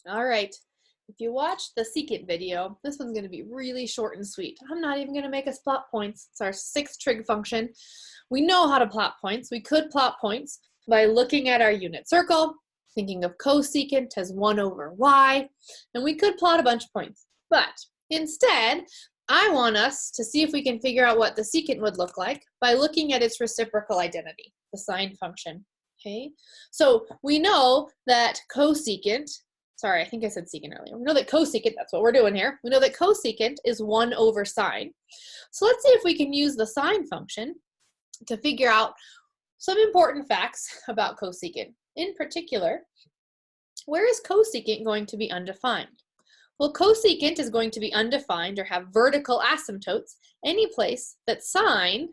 All right, if you watched the secant video, this one's going to be really short and sweet. I'm not even going to make us plot points. It's our sixth trig function. We know how to plot points. We could plot points by looking at our unit circle, thinking of cosecant as 1 over y, and we could plot a bunch of points. But instead, I want us to see if we can figure out what the secant would look like by looking at its reciprocal identity, the sine function. Okay, so we know that cosecant, sorry, I think I said secant earlier. We know that cosecant, that's what we're doing here. We know that cosecant is 1 over sine. So let's see if we can use the sine function to figure out some important facts about cosecant. In particular, where is cosecant going to be undefined? Well, cosecant is going to be undefined or have vertical asymptotes any place that sine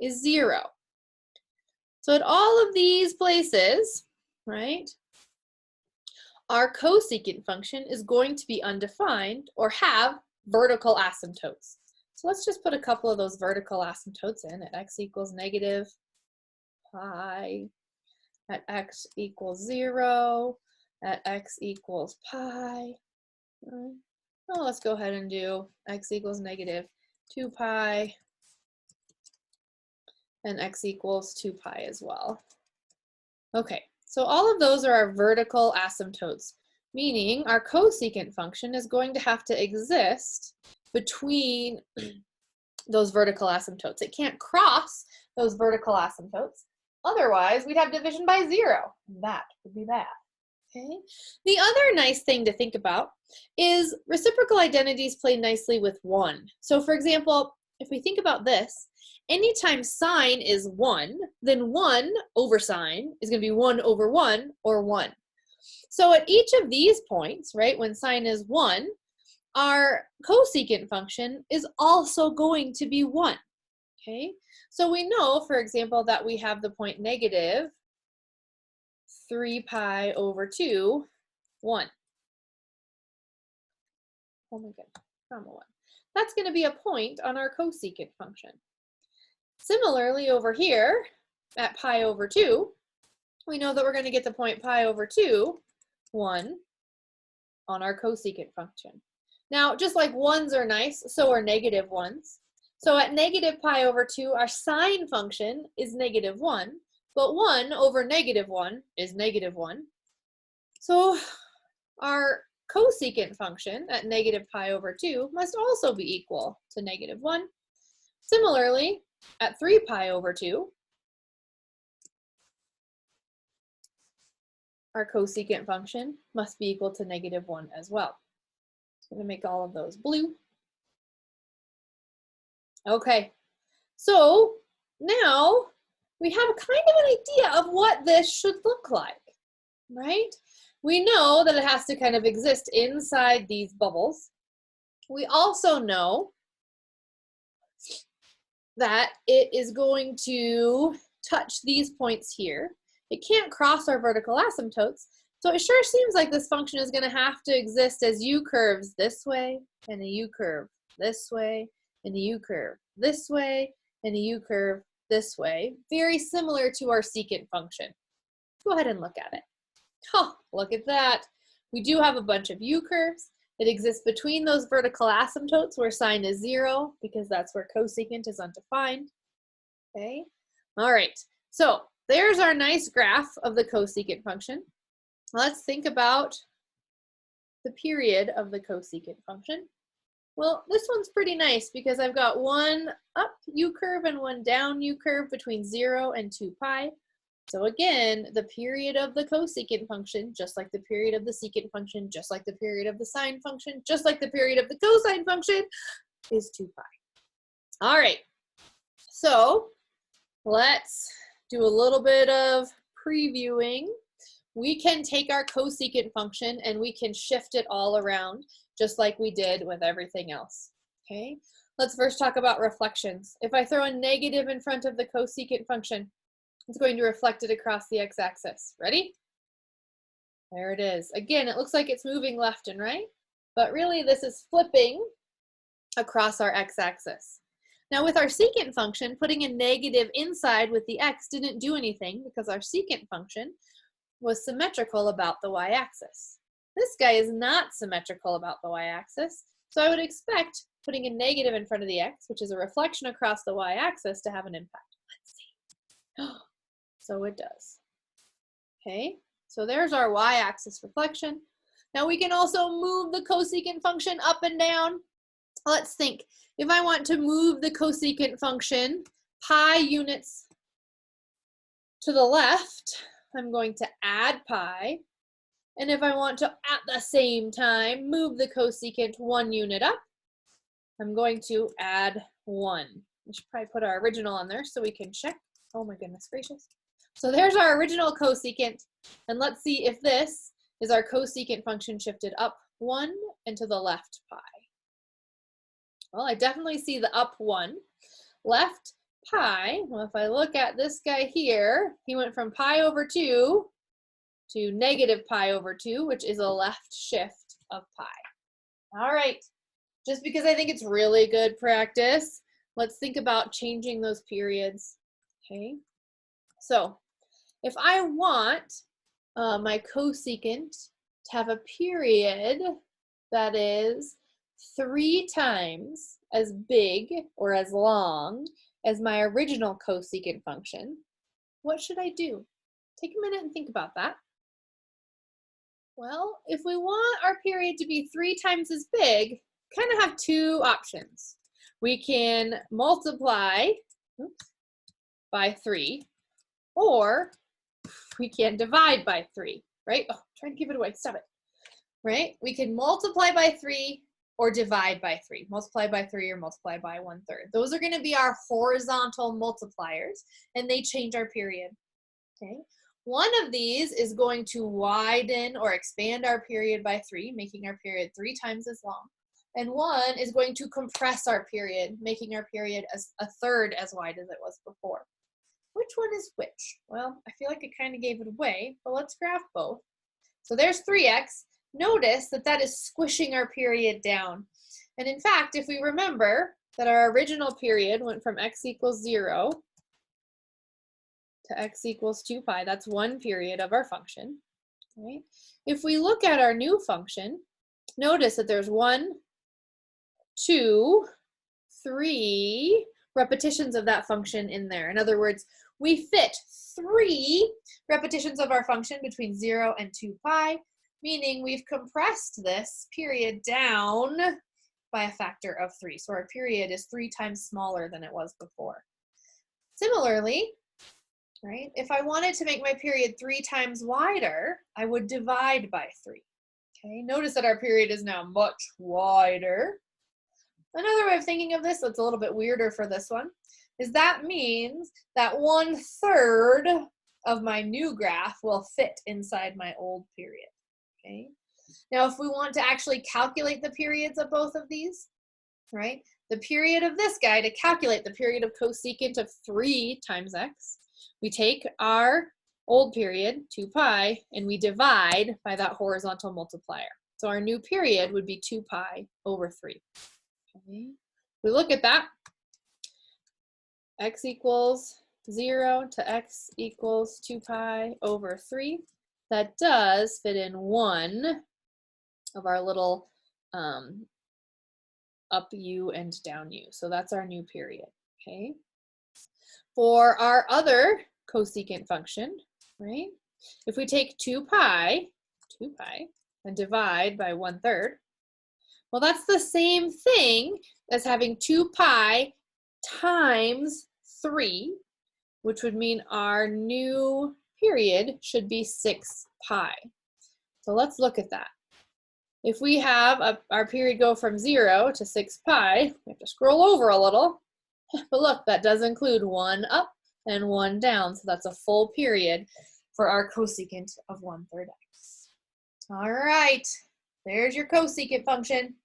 is 0. So at all of these places, right, our cosecant function is going to be undefined or have vertical asymptotes. So let's just put a couple of those vertical asymptotes in at x equals negative pi, at x equals 0, at x equals pi. Oh, let's go ahead and do x equals negative 2 pi and x equals 2 pi as well. Okay, so all of those are our vertical asymptotes, meaning our cosecant function is going to have to exist between those vertical asymptotes. It can't cross those vertical asymptotes. Otherwise, we'd have division by 0. That would be bad. Okay. The other nice thing to think about is reciprocal identities play nicely with 1. So for example, if we think about this, anytime sine is 1, then 1 over sine is going to be 1 over 1 or 1. So at each of these points, right, when sine is 1, our cosecant function is also going to be 1. Okay, so we know, for example, that we have the point negative 3 pi over 2, 1. Oh my goodness, comma 1. That's going to be a point on our cosecant function. Similarly, over here at pi over 2, we know that we're going to get the point pi over 2, 1 on our cosecant function. Now, just like 1s are nice, so are negative 1s. So at negative pi over 2, our sine function is negative 1, but 1 over negative 1 is negative 1. So our cosecant function at negative pi over 2 must also be equal to negative 1. Similarly, at 3 pi over 2, our cosecant function must be equal to negative 1 as well. So I'm going to make all of those blue. Okay, so now we have kind of an idea of what this should look like, right? We know that it has to kind of exist inside these bubbles. We also know that it is going to touch these points here. It can't cross our vertical asymptotes, so it sure seems like this function is going to have to exist as u-curves this way, and a u-curve this way, and a u-curve this way, and a u-curve this way, very similar to our secant function. Go ahead and look at it. Oh, look at that. We do have a bunch of u-curves. It exists between those vertical asymptotes where sine is 0, because that's where cosecant is undefined. Okay, all right, so there's our nice graph of the cosecant function. Let's think about the period of the cosecant function. Well, this one's pretty nice because I've got one up u-curve and one down u-curve between 0 and 2 pi. So again, the period of the cosecant function, just like the period of the secant function, just like the period of the sine function, just like the period of the cosine function, is 2 pi. All right, so let's do a little bit of previewing. We can take our cosecant function and we can shift it all around, just like we did with everything else. Okay, let's first talk about reflections. If I throw a negative in front of the cosecant function, it's going to reflect it across the x-axis. Ready? There it is. Again, it looks like it's moving left and right, but really this is flipping across our x-axis. Now with our secant function, putting a negative inside with the x didn't do anything because our secant function was symmetrical about the y-axis. This guy is not symmetrical about the y-axis, so I would expect putting a negative in front of the x, which is a reflection across the y-axis, to have an impact. Let's see. So it does. Okay, so there's our y-axis reflection. Now we can also move the cosecant function up and down. Let's think. If I want to move the cosecant function pi units to the left, I'm going to add pi. And if I want to, at the same time, move the cosecant 1 unit up, I'm going to add 1. We should probably put our original on there so we can check. Oh my goodness gracious. So there's our original cosecant. And let's see if this is our cosecant function shifted up 1 and to the left pi. Well, I definitely see the up 1. Left pi, well, if I look at this guy here, he went from pi over 2 to negative pi over 2, which is a left shift of pi. All right, just because I think it's really good practice, let's think about changing those periods, okay? So if I want my cosecant to have a period that is 3 times as big or as long as my original cosecant function, what should I do? Take a minute and think about that. Well, if we want our period to be 3 times as big, kind of have 2 options. We can multiply by 3, or we can divide by 3, right? Oh, trying to give it away, stop it. Right? We can multiply by 3 or divide by 3. Multiply by 3 or multiply by 1/3. Those are going to be our horizontal multipliers, and they change our period. Okay? One of these is going to widen or expand our period by 3, making our period 3 times as long. And one is going to compress our period, making our period as 1/3 as wide as it was before. Which one is which? Well, I feel like I kind of gave it away, but let's graph both. So there's 3x. Notice that that is squishing our period down. And in fact, if we remember that our original period went from x equals 0 to x equals 2 pi, that's 1 period of our function. Right? If we look at our new function, notice that there's 1, 2, 3 repetitions of that function in there. In other words, we fit 3 repetitions of our function between 0 and 2 pi, meaning we've compressed this period down by a factor of 3. So our period is 3 times smaller than it was before. Similarly, right, if I wanted to make my period 3 times wider, I would divide by 3. Okay, notice that our period is now much wider. Another way of thinking of this that's a little bit weirder for this one is that means that 1/3 of my new graph will fit inside my old period. Okay. Now, if we want to actually calculate the periods of both of these, right, the period of this guy, to calculate the period of cosecant of 3 times x, we take our old period, 2 pi, and we divide by that horizontal multiplier. So our new period would be 2 pi over 3. Okay. We look at that. X equals 0 to x equals 2 pi over 3. That does fit in one of our little up u and down u. So that's our new period. Okay. For our other cosecant function, right? If we take 2 pi, and divide by 1/3, well, that's the same thing as having 2 pi times 3, which would mean our new period should be 6 pi. So let's look at that. If we have our period go from 0 to 6 pi, we have to scroll over a little. But look, that does include 1 up and 1 down. So that's a full period for our cosecant of 1/3 x. All right, there's your cosecant function.